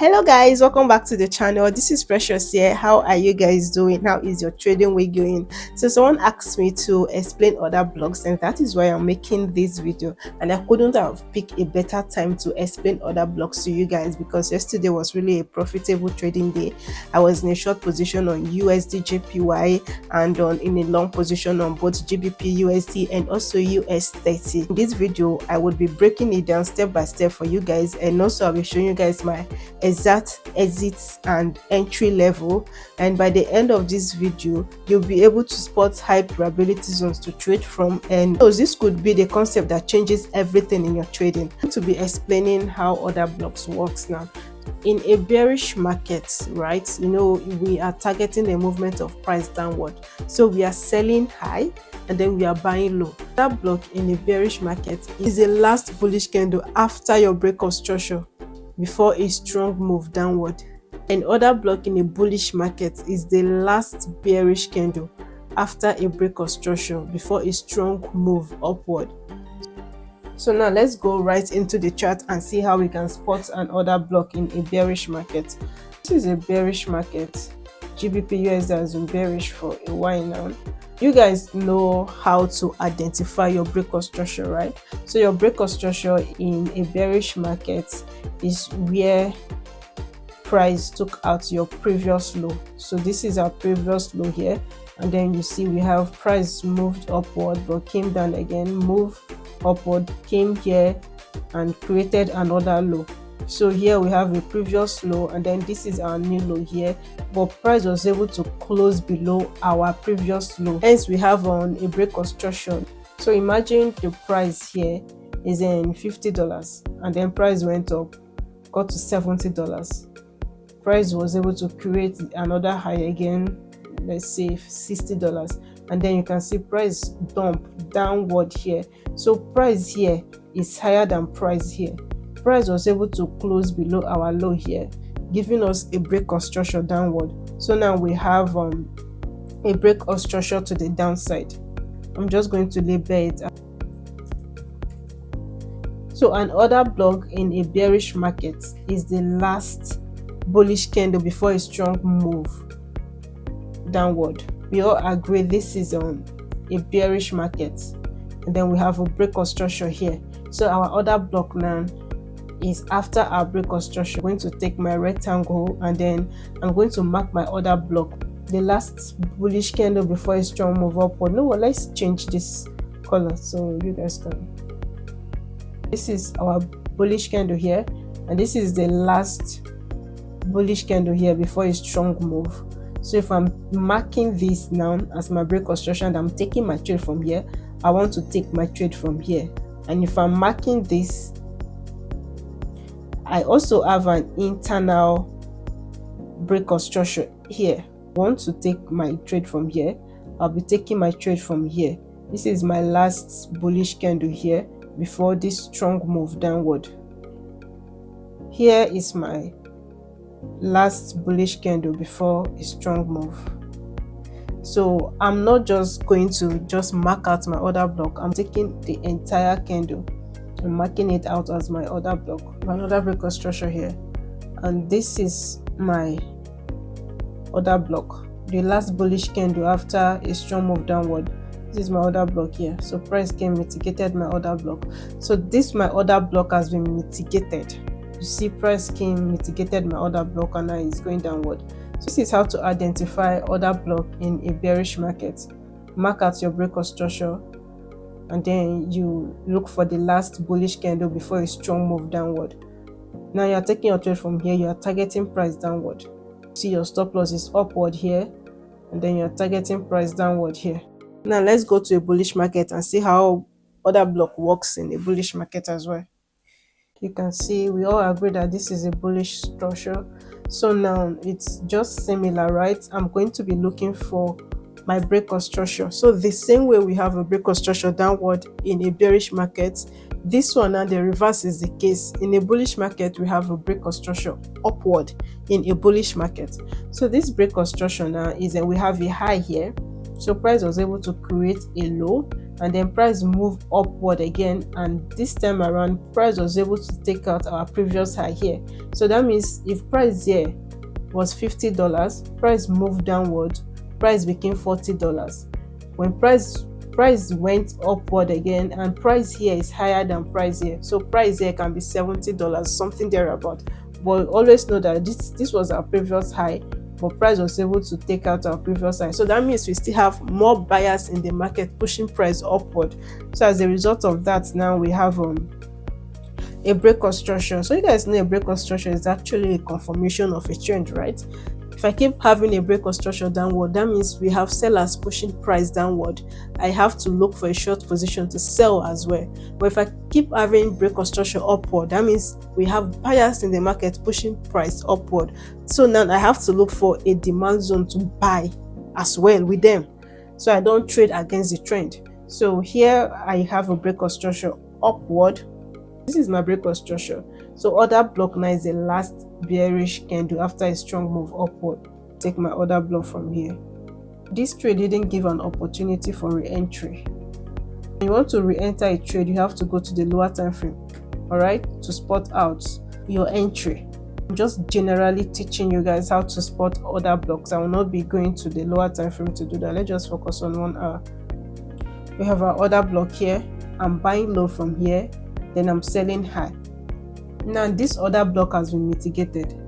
Hello guys, welcome back to the channel. This is Precious here. How are you guys doing? How is your trading week going? So someone asked me to explain other blogs, and that is why I'm making this video, and I couldn't have picked a better time to explain other blogs to you guys because yesterday was really a profitable trading day. I was in a short position on USD JPY and in a long position on both GBP USD and also US30. In this video I would be breaking it down step by step for you guys, and also I'll be showing you guys my exact exits and entry level, and by the end of this video you'll be able to spot high probability zones to trade from. And so this could be the concept that changes everything in your trading. I'm going to be explaining how other blocks works now. In a bearish market, right, we are targeting a movement of price downward, so we are selling high and then we are buying low. That block in a bearish market is the last bullish candle after your break of structure before a strong move downward. Another block in a bullish market is the last bearish candle after a break of structure before a strong move upward. So now let's go right into the chart and see how we can spot another block in a bearish market. This is a bearish market. GBP USD has been bearish for a while now. You guys know how to identify your break of structure, right? So your break of structure in a bearish market is where price took out your previous low. So this is our previous low here, and then you see we have price moved upward but came down again, moved upward, came here and created another low. So here we have a previous low, and then this is our new low here, but price was able to close below our previous low, hence we have on a break of structure. So imagine the price here is in $50 and then price went up, got to $70. Price was able to create another high again, let's say $60, and then you can see price dump downward here. So price here is higher than price here. Price was able to close below our low here, giving us a break of structure downward. So now we have a break of structure to the downside. I'm just going to label it. So another block in a bearish market is the last bullish candle before a strong move downward. We all agree this is on a bearish market, and then we have a break of structure here. So our other block now is after our break of structure. I'm going to take my rectangle and then I'm going to mark my other block, the last bullish candle before a strong move upward. No, let's change this color so you guys can. This is our bullish candle here, and this is the last bullish candle here before a strong move. So if I'm marking this now as my break of structure and I'm taking my trade from here, I want to take my trade from here. And if I'm marking this, I also have an internal break of structure here. I want to take my trade from here, I'll be taking my trade from here. This is my last bullish candle here before this strong move downward. Here is my last bullish candle before a strong move. So I'm not just going to just mark out my other block, I'm taking the entire candle and marking it out as my other block, another break of structure here, and this is my other block, the last bullish candle after a strong move downward. This is my other block here. So price came, mitigated my other block. So this my other block has been mitigated. You see price came, mitigated my other block, and now it's going downward. So this is how to identify other block in a bearish market. Mark out your break of structure, and then you look for the last bullish candle before a strong move downward. Now you are taking your trade from here, you are targeting price downward. See your stop loss is upward here, and then you are targeting price downward here. Now let's go to a bullish market and see how other block works in a bullish market as well. You can see we all agree that this is a bullish structure. So now it's just similar, right? I'm going to be looking for my break of structure. So the same way we have a break of structure downward in a bearish market, this one and the reverse is the case. In a bullish market, we have a break of structure upward in a bullish market. So this break of structure now is that we have a high here. So price was able to create a low, and then price moved upward again, and this time around price was able to take out our previous high here. So that means if price here was $50, price moved downward, price became $40. When price went upward again, and price here is higher than price here, so price here can be $70, something thereabout. But always know that this was our previous high, but price was able to take out our previous high. So that means we still have more buyers in the market pushing price upward. So as a result of that, now we have a break construction. So you guys know a break construction is actually a confirmation of a trend, right? If I keep having a break construction downward, that means we have sellers pushing price downward. I have to look for a short position to sell as well. But if I keep having break construction upward, that means we have buyers in the market pushing price upward. So now I have to look for a demand zone to buy as well with them, so I don't trade against the trend. So here I have a break construction upward. This is my break construction. So other block now is the last bearish candle after a strong move upward. Take my other block from here. This trade didn't give an opportunity for re-entry. When you want to re-enter a trade, you have to go to the lower time frame, all right, to spot out your entry. I'm just generally teaching you guys how to spot other blocks. I will not be going to the lower time frame to do that. Let's just focus on 1 hour. We have our other block here. I'm buying low from here, then I'm selling high. Now this other block has been mitigated.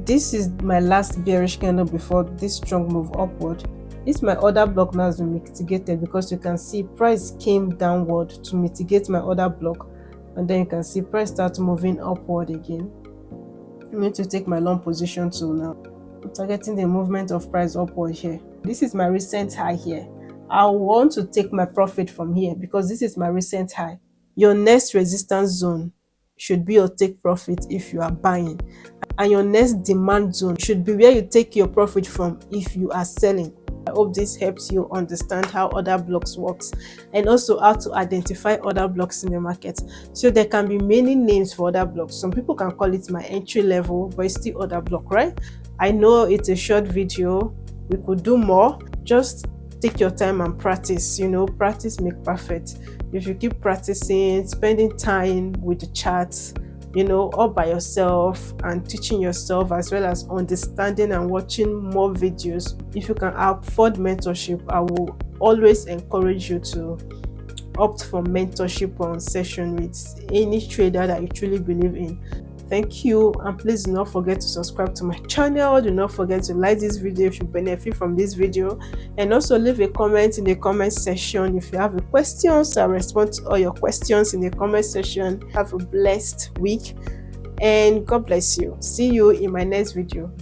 This is my last bearish candle before this strong move upward. This my other block now has been mitigated, because you can see price came downward to mitigate my other block, and then you can see price start moving upward again. I'm going to take my long position tool now. I'm targeting the movement of price upward here. This is my recent high here. I want to take my profit from here because this is my recent high. Your next resistance zone should be your take profit if you are buying, and your next demand zone should be where you take your profit from if you are selling. I hope this helps you understand how other blocks works, and also how to identify other blocks in the market. So there can be many names for other blocks. Some people can call it my entry level, but it's still other block, right? I know it's a short video, we could do more. Just take your time and practice. Practice make perfect. If you keep practicing, spending time with the charts, all by yourself, and teaching yourself, as well as understanding and watching more videos, if you can afford mentorship, I will always encourage you to opt for mentorship on session with any trader that you truly believe in. Thank you, and please do not forget to subscribe to my channel. Do not forget to like this video if you benefit from this video, and also leave a comment in the comment section if you have a question. So I'll respond to all your questions in the comment section. Have a blessed week, and God bless you. See you in my next video.